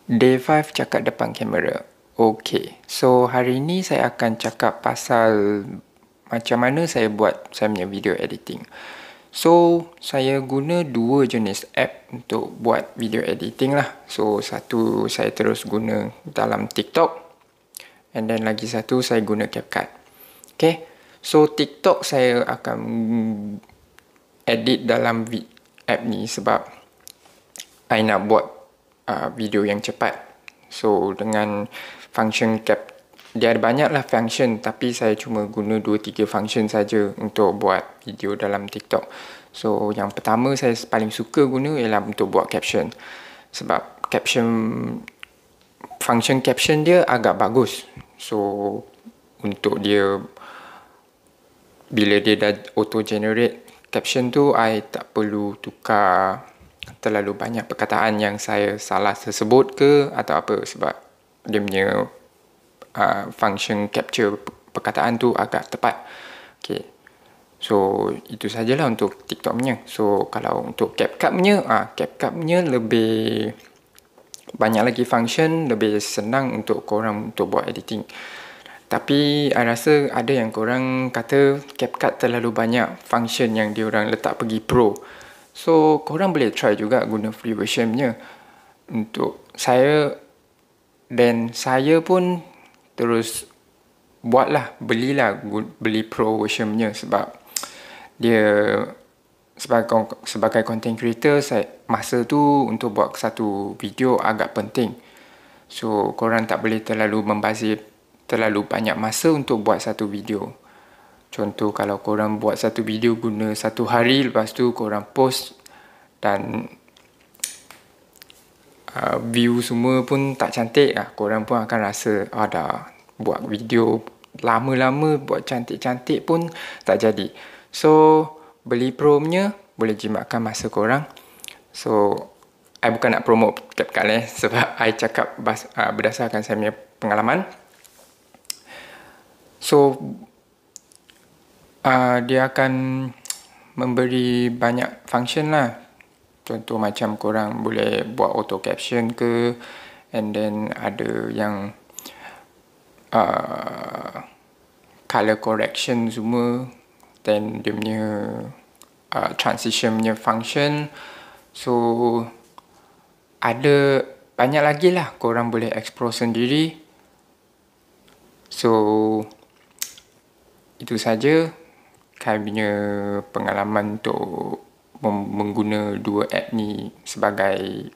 Day 5 cakap depan kamera. Okay, so hari ni saya akan cakap pasal macam mana saya buat saya punya video editing. So, saya guna dua jenis app untuk buat video editing lah. So, satu saya terus guna dalam TikTok, and then lagi satu saya guna CapCut. Okay, so TikTok saya akan edit dalam app ni sebab I nak buat video yang cepat. So dengan function dia ada banyak lah function, tapi saya cuma guna 2-3 function saja untuk buat video dalam TikTok. So yang pertama saya paling suka guna ialah untuk buat caption. Sebab function caption dia agak bagus. So untuk dia, bila dia dah auto generate caption tu, I tak perlu tukar terlalu banyak perkataan yang saya salah tersebut ke atau apa, sebab dia punya function capture perkataan tu agak tepat. Okay, so itu sajalah untuk TikTok punya. So kalau untuk CapCut punya lebih banyak lagi function, lebih senang untuk korang untuk buat editing. Tapi I rasa ada yang korang kata CapCut terlalu banyak function yang diorang letak pergi pro. So korang boleh try juga guna free version punya. Untuk saya, dan saya pun terus beli pro version punya, sebab dia sebagai content creator, masa tu untuk buat satu video agak penting. So korang tak boleh terlalu membazir terlalu banyak masa untuk buat satu video. Contoh, kalau korang buat satu video guna 1 hari, lepas tu korang post dan view semua pun tak cantik, korang pun akan rasa dah buat video lama-lama, buat cantik-cantik pun tak jadi. So beli pro punya boleh jimatkan masa korang. So I bukan nak promote CapCut sebab I cakap berdasarkan saya punya pengalaman. So dia akan memberi banyak function lah. Contoh macam korang boleh buat auto caption ke, and then ada yang color correction semua, then dia punya transition punya function. So ada banyak lagi lah korang boleh explore sendiri. So itu saja saya punya pengalaman untuk mengguna dua app ni sebagai